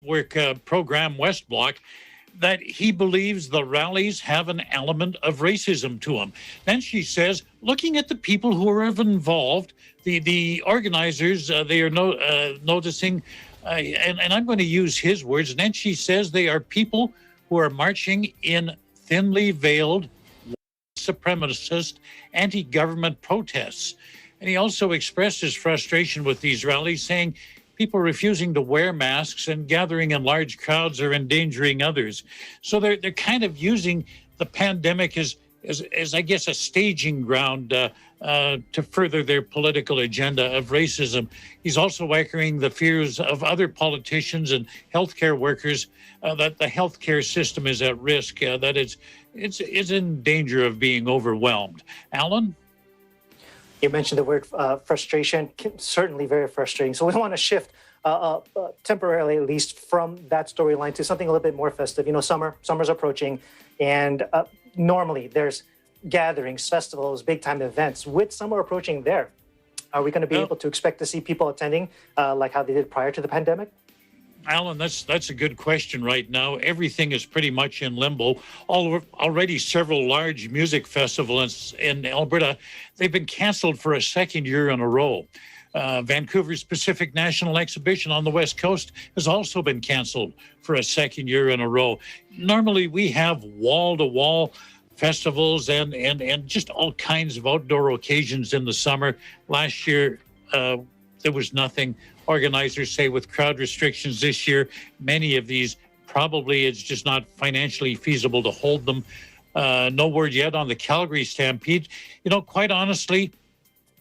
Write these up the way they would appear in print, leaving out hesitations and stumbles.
work program West Block that he believes the rallies have an element of racism to them. Then she says, looking at the people who are involved, the organizers, they are noticing, and I'm going to use his words, and then she says they are people who are marching in thinly veiled supremacist anti-government protests. And he also expressed his frustration with these rallies, saying people refusing to wear masks and gathering in large crowds are endangering others. So they're kind of using the pandemic as I guess, a staging ground to further their political agenda of racism. He's also echoing the fears of other politicians and healthcare workers that the healthcare system is at risk, that it's in danger of being overwhelmed. Alan? You mentioned the word frustration, certainly very frustrating. So we want to shift temporarily, at least, from that storyline to something a little bit more festive. You know, summer's approaching, and normally there's gatherings, festivals, big time events. With summer approaching there, are we going to be able to expect to see people attending like how they did prior to the pandemic? Alan, that's a good question right now. Everything is pretty much in limbo. Already several large music festivals in Alberta, they've been canceled for a second year in a row. Vancouver's Pacific National Exhibition on the West Coast has also been canceled for a second year in a row. Normally, we have wall-to-wall festivals and just all kinds of outdoor occasions in the summer. Last year, there was nothing. Organizers say with crowd restrictions this year, many of these probably it's just not financially feasible to hold them. No word yet on the Calgary Stampede. You know, quite honestly,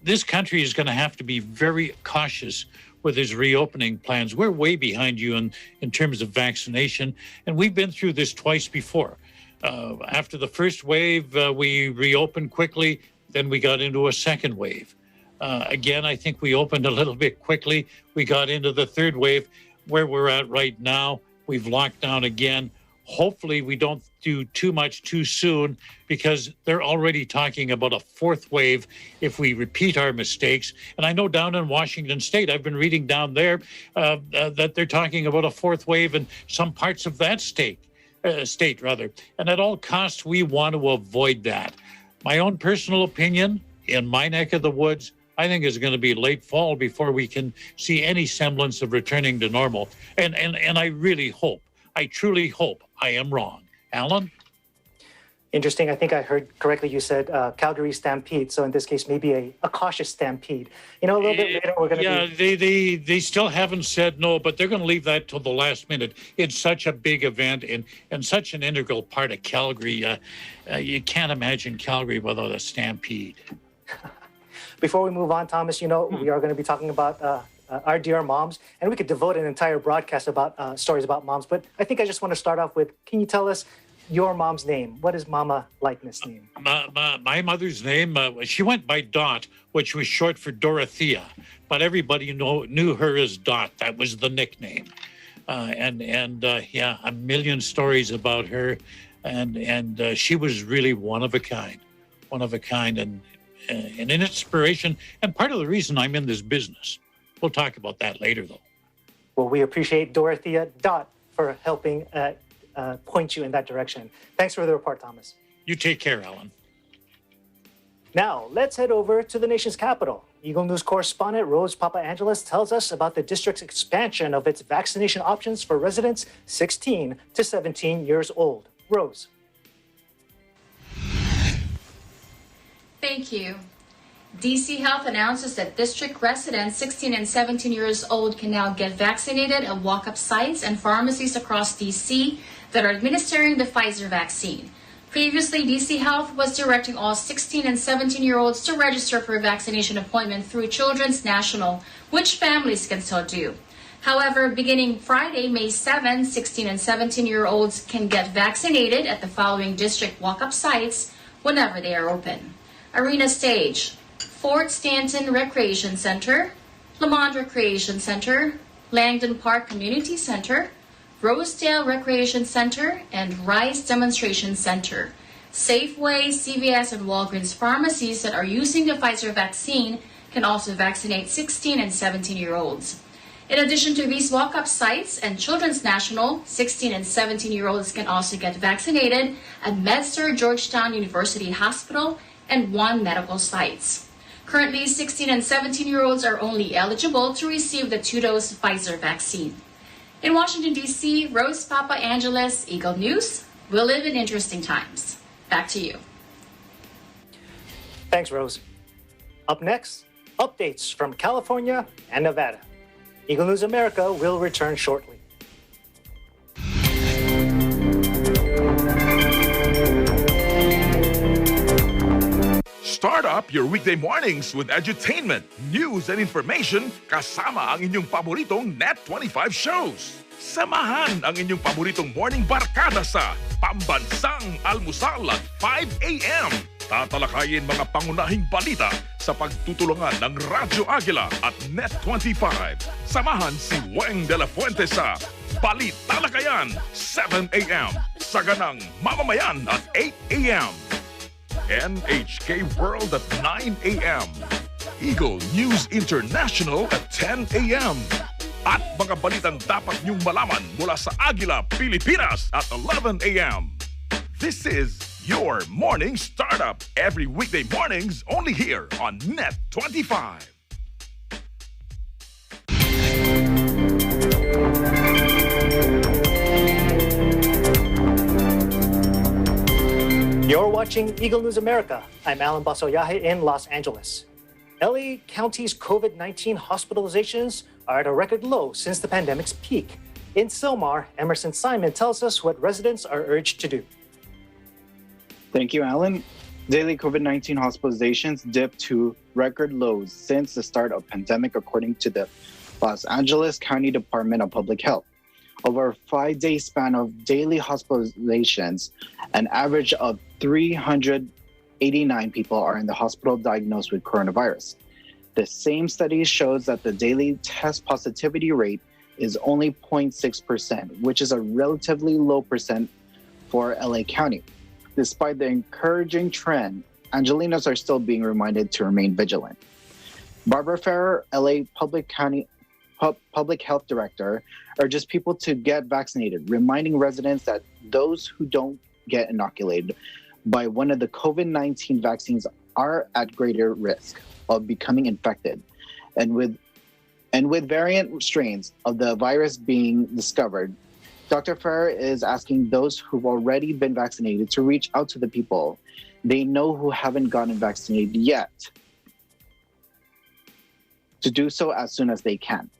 this country is going to have to be very cautious with its reopening plans. We're way behind you in terms of vaccination, and we've been through this twice before. After the first wave, we reopened quickly, then we got into a second wave. Again, I think we opened a little bit quickly. We got into the third wave. Where we're at right now, we've locked down again. Hopefully, we don't do too much too soon, because they're already talking about a fourth wave if we repeat our mistakes. And I know down in Washington State, I've been reading down there that they're talking about a fourth wave in some parts of that state. And at all costs, we want to avoid that. My own personal opinion, in my neck of the woods, I think it's going to be late fall before we can see any semblance of returning to normal. And I really hope, I truly hope I am wrong. Alan? Interesting. I think I heard correctly. You said Calgary Stampede. So in this case, maybe a cautious stampede. You know, a little bit later, we're going to be... they still haven't said no, but they're going to leave that till the last minute. It's such a big event and such an integral part of Calgary. You can't imagine Calgary without a stampede. Before we move on, Thomas, you know, we are going to be talking about our dear moms, and we could devote an entire broadcast about stories about moms. But I think I just want to start off with, can you tell us your mom's name? What is Mama Lightness' name? My mother's name, she went by Dot, which was short for Dorothea, but everybody knew her as Dot. That was the nickname. Yeah, a million stories about her, and she was really one of a kind, and an inspiration, and part of the reason I'm in this business. We'll talk about that later, though. Well, we appreciate Dorothea Dot for helping point you in that direction. Thanks for the report, Thomas. You take care, Alan. Now, let's head over to the nation's capital. Eagle News correspondent Rose Papaangelis tells us about the district's expansion of its vaccination options for residents 16 to 17 years old. Rose. Thank you. DC Health announces that district residents 16 and 17 years old can now get vaccinated at walk-up sites and pharmacies across DC that are administering the Pfizer vaccine. Previously, DC Health was directing all 16 and 17-year-olds to register for a vaccination appointment through Children's National, which families can still do. However, beginning Friday, May 7, 16 and 17-year-olds can get vaccinated at the following district walk-up sites whenever they are open: Arena Stage, Fort Stanton Recreation Center, Lamont Recreation Center, Langdon Park Community Center, Rosedale Recreation Center, and Rice Demonstration Center. Safeway, CVS, and Walgreens pharmacies that are using the Pfizer vaccine can also vaccinate 16 and 17-year-olds. In addition to these walk-up sites and Children's National, 16 and 17-year-olds can also get vaccinated at MedStar Georgetown University Hospital and one medical sites. Currently, 16 and 17-year-olds are only eligible to receive the 2-dose Pfizer vaccine. In Washington, D.C., Rose Papa Angeles, Eagle News. We live in interesting times. Back to you. Thanks, Rose. Up next, updates from California and Nevada. Eagle News America will return shortly. Start up your weekday mornings with edutainment, news and information kasama ang inyong paboritong Net25 shows. Samahan ang inyong paboritong morning barkada sa Pambansang Almusal at 5 a.m. Tatalakayin mga pangunahing balita sa pagtutulungan ng Radyo Agila at Net25. Samahan si Weng de la Fuente sa Balitalakayan, 7 a.m. sa Ganang Mamamayan at 8 a.m. NHK World at 9 a.m. Eagle News International at 10 a.m. At mga balitang dapat niyong malaman mula sa Agila, Pilipinas at 11 a.m. This is your morning startup every weekday mornings only here on Net25. You're watching Eagle News America. I'm Alan Basoyahe in Los Angeles. LA County's COVID-19 hospitalizations are at a record low since the pandemic's peak. In Sylmar, Emerson Simon tells us what residents are urged to do. Thank you, Alan. Daily COVID-19 hospitalizations dipped to record lows since the start of pandemic, according to the Los Angeles County Department of Public Health. Over a 5-day span of daily hospitalizations, an average of 389 people are in the hospital diagnosed with coronavirus. The same study shows that the daily test positivity rate is only 0.6%, which is a relatively low percent for LA County. Despite the encouraging trend, Angelinos are still being reminded to remain vigilant. Barbara Ferrer, LA Public Health Director, urges people to get vaccinated, reminding residents that those who don't get inoculated by one of the COVID-19 vaccines are at greater risk of becoming infected. And with variant strains of the virus being discovered, Dr. Ferrer is asking those who've already been vaccinated to reach out to the people they know who haven't gotten vaccinated yet, to do so as soon as they can.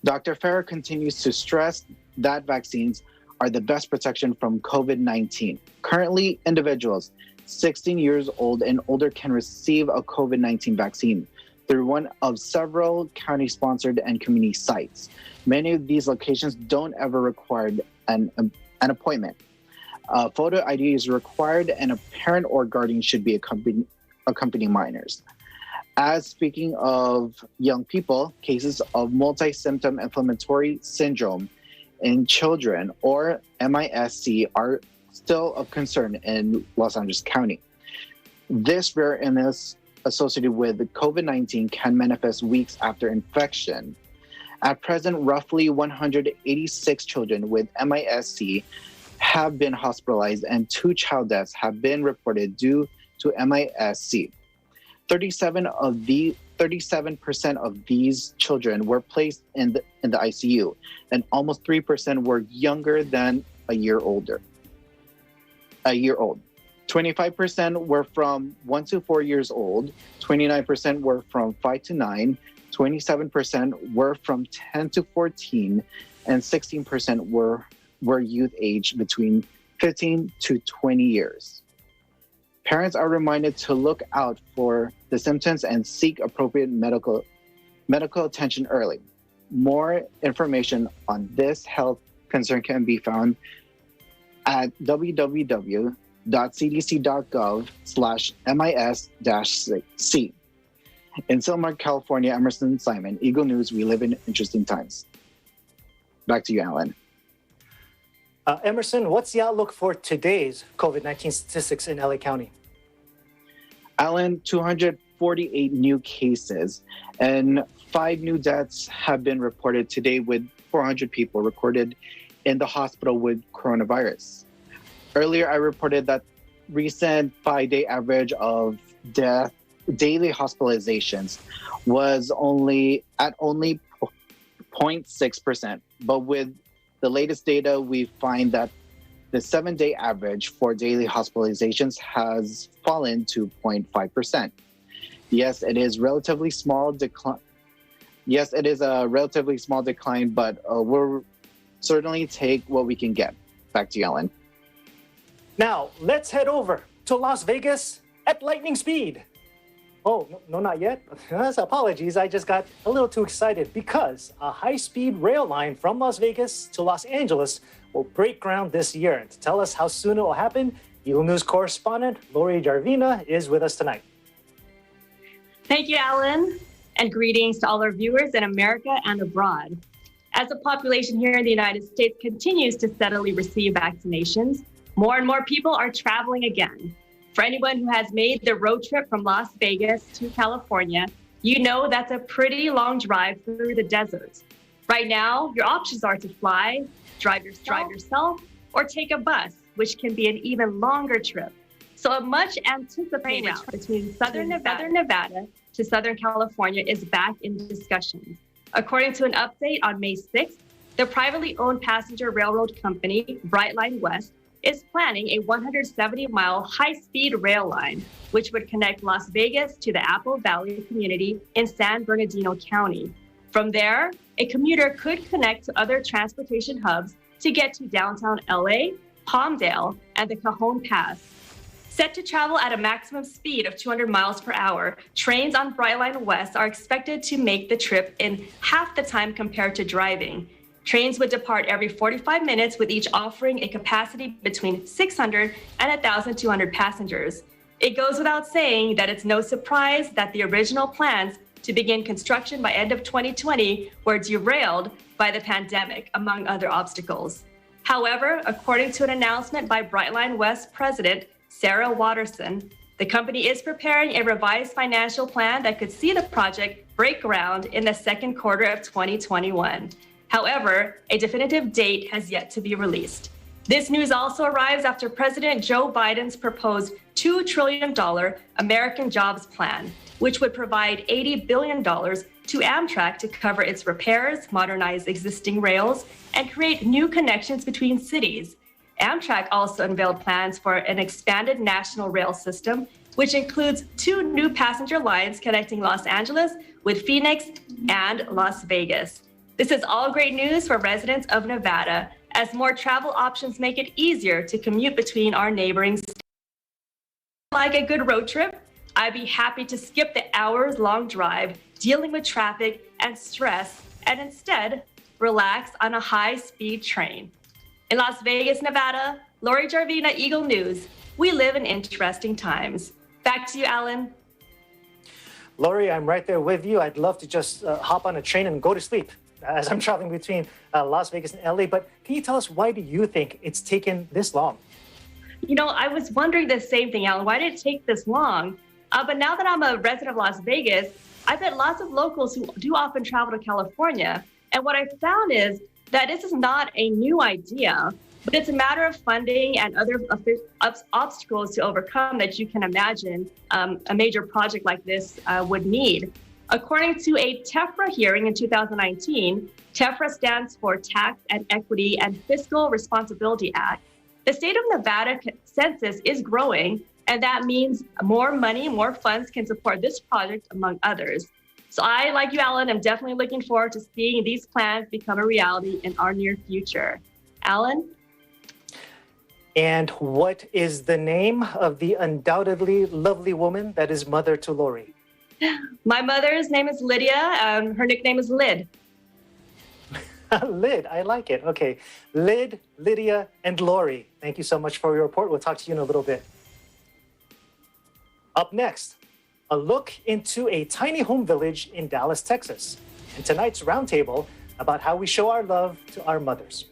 Dr. Ferrer continues to stress that vaccines are the best protection from COVID-19. Currently, individuals 16 years old and older can receive a COVID-19 vaccine through one of several county-sponsored and community sites. Many of these locations don't ever require an appointment. Photo ID is required, and a parent or guardian should be accompanying minors. As speaking of young people, cases of multi-symptom inflammatory syndrome in children, or MISC, are still of concern in Los Angeles County. This rare illness associated with COVID-19 can manifest weeks after infection. At present, roughly 186 children with MISC have been hospitalized, and 2 child deaths have been reported due to MISC. 37% of these children were placed in the ICU, and almost 3% were younger than a year old. 25% were from 1 to 4 years old, 29% were from 5 to 9, 27% were from 10 to 14, and 16% were youth aged between 15 to 20 years. Parents are reminded to look out for the symptoms and seek appropriate medical attention early. More information on this health concern can be found at www.cdc.gov/MIS-C. In Sylmar, California, Emerson Simon, Eagle News, we live in interesting times. Back to you, Alan. Emerson, what's the outlook for today's COVID-19 statistics in LA County? Alan, 248 new cases and 5 new deaths have been reported today, with 400 people recorded in the hospital with coronavirus. Earlier, I reported that recent 5-day average of daily hospitalizations was only 0.6%. But with the latest data, we find that the 7-day average for daily hospitalizations has fallen to 0.5%. Yes, it is relatively small decline. Yes, it is a relatively small decline, but we'll certainly take what we can get. Back to you, Ellen. Now, let's head over to Las Vegas at lightning speed. Oh, no, not yet. Apologies, I just got a little too excited because a high-speed rail line from Las Vegas to Los Angeles will break ground this year. And to tell us how soon it will happen, Eagle News correspondent Lori Jarvina is with us tonight. Thank you, Alan, and greetings to all our viewers in America and abroad. As the population here in the United States continues to steadily receive vaccinations, more and more people are traveling again. For anyone who has made the road trip from Las Vegas to California, you know that's a pretty long drive through the desert. Right now, your options are to fly, drive yourself, or take a bus, which can be an even longer trip. So a much anticipated route between Southern Nevada to Southern California is back in discussions. According to an update on May 6th, the privately owned passenger railroad company, Brightline West, is planning a 170-mile high-speed rail line, which would connect Las Vegas to the Apple Valley community in San Bernardino County. From there, a commuter could connect to other transportation hubs to get to downtown LA, Palmdale, and the Cajon Pass. Set to travel at a maximum speed of 200 miles per hour, trains on Brightline West are expected to make the trip in half the time compared to driving. Trains would depart every 45 minutes, with each offering a capacity between 600 and 1,200 passengers. It goes without saying that it's no surprise that the original plans to begin construction by end of 2020 were derailed by the pandemic, among other obstacles. However, according to an announcement by Brightline West President Sarah Watterson, the company is preparing a revised financial plan that could see the project break ground in the second quarter of 2021. However, a definitive date has yet to be released. This news also arrives after President Joe Biden's proposed $2 trillion American Jobs Plan, which would provide $80 billion to Amtrak to cover its repairs, modernize existing rails, and create new connections between cities. Amtrak also unveiled plans for an expanded national rail system, which includes 2 new passenger lines connecting Los Angeles with Phoenix and Las Vegas. This is all great news for residents of Nevada, as more travel options make it easier to commute between our neighboring states. Like a good road trip, I'd be happy to skip the hours-long drive dealing with traffic and stress and instead relax on a high-speed train. In Las Vegas, Nevada, Lori Jarvina, Eagle News. We live in interesting times. Back to you, Alan. Lori, I'm right there with you. I'd love to just hop on a train and go to sleep as I'm traveling between Las Vegas and LA. But can you tell us, why do you think it's taken this long? You know, I was wondering the same thing, Alan. Why did it take this long? But now that I'm a resident of Las Vegas, I've met lots of locals who do often travel to California. And what I found is that this is not a new idea, but it's a matter of funding and other obstacles to overcome that you can imagine a major project like this would need. According to a TEFRA hearing in 2019, TEFRA stands for Tax and Equity and Fiscal Responsibility Act. The state of Nevada census is growing, and that means more money, more funds can support this project, among others. So I, like you, Alan, am definitely looking forward to seeing these plans become a reality in our near future. Alan? And what is the name of the undoubtedly lovely woman that is mother to Lori? My mother's name is Lydia. Her nickname is Lyd. Lyd, I like it. Okay. Lyd, Lydia, and Lori, thank you so much for your report. We'll talk to you in a little bit. Up next, a look into a tiny home village in Dallas, Texas, and tonight's roundtable about how we show our love to our mothers.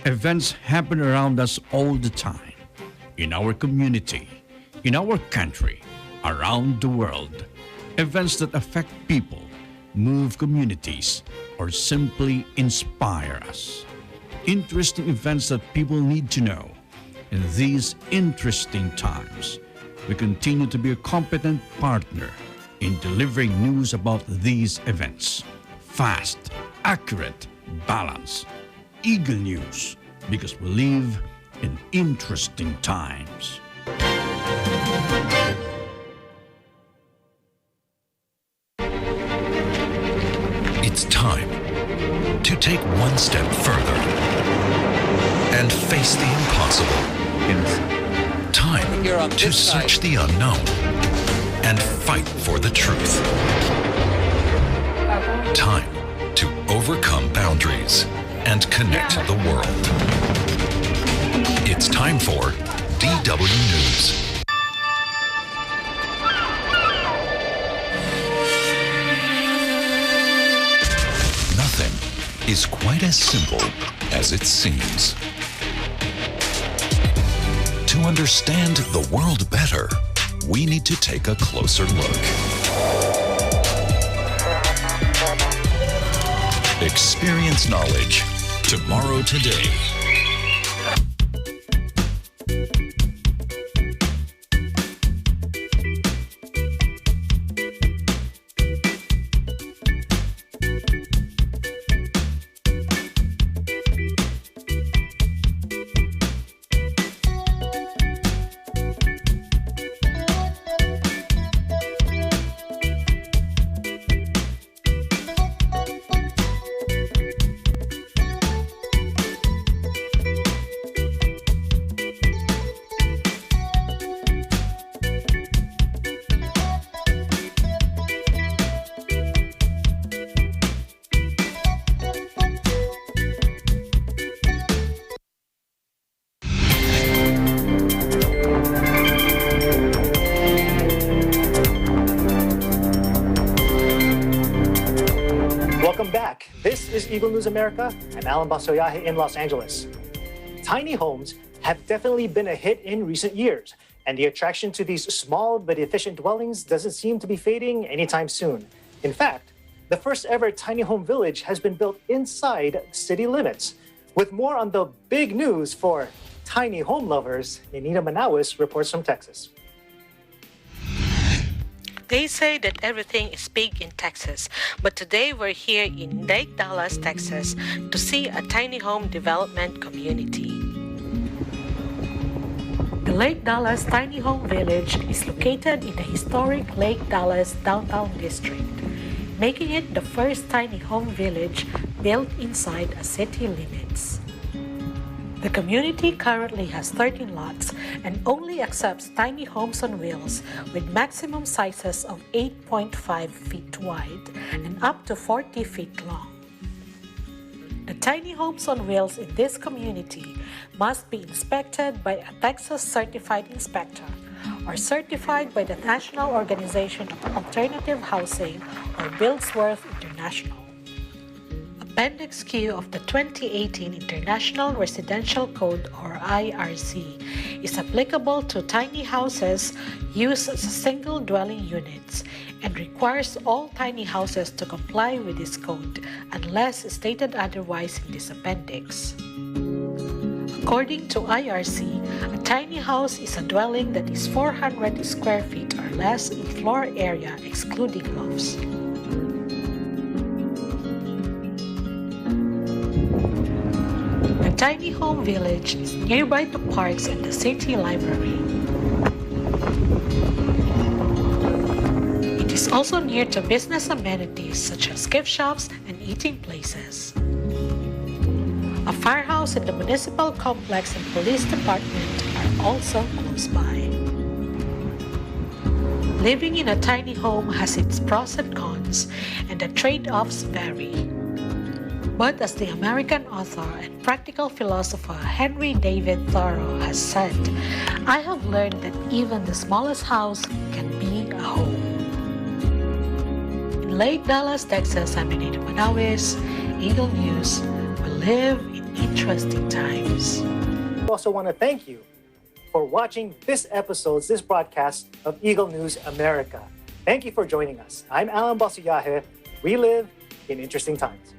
Events happen around us all the time. in our community, in our country, around the world. Events that affect people, move communities, or simply inspire us. Interesting events that people need to know. In these interesting times, we continue to be a competent partner in delivering news about these events. Fast, accurate, balanced. Eagle News, because we live in interesting times. It's time to take one step further and face the impossible. Time to search the unknown and fight for the truth. Time to overcome boundaries and connect the world. It's time for DW News. Nothing is quite as simple as it seems. To understand the world better, we need to take a closer look. Experience knowledge. Tomorrow today. Welcome back. This is Eagle News America. I'm Alan Basoyahe in Los Angeles. Tiny homes have definitely been a hit in recent years, and the attraction to these small but efficient dwellings doesn't seem to be fading anytime soon. In fact, the first ever tiny home village has been built inside city limits. With more on the big news for tiny home lovers, Nenita Manawis reports from Texas. They say that everything is big in Texas, but today we're here in Lake Dallas, Texas, to see a tiny home development community. The Lake Dallas Tiny Home Village is located in the historic Lake Dallas downtown district, making it the first tiny home village built inside a city limits. The community currently has 13 lots and only accepts tiny homes on wheels with maximum sizes of 8.5 feet wide and up to 40 feet long. The tiny homes on wheels in this community must be inspected by a Texas certified inspector or certified by the National Organization of Alternative Housing or Buildsworth International. Appendix Q of the 2018 International Residential Code or IRC is applicable to tiny houses used as single dwelling units and requires all tiny houses to comply with this code unless stated otherwise in this appendix. According to IRC, a tiny house is a dwelling that is 400 square feet or less in floor area excluding lofts. The tiny home village is nearby to parks and the city library. It is also near to business amenities such as gift shops and eating places. A firehouse and the municipal complex and police department are also close by. Living in a tiny home has its pros and cons, and the trade-offs vary. But as the American author and practical philosopher Henry David Thoreau has said, I have learned that even the smallest house can be a home. In Lake Dallas, Texas, I'm Nenita Manawis, Eagle News. We live in interesting times. We also want to thank you for watching this broadcast of Eagle News America. Thank you for joining us. I'm Alan Basuyahe. We live in interesting times.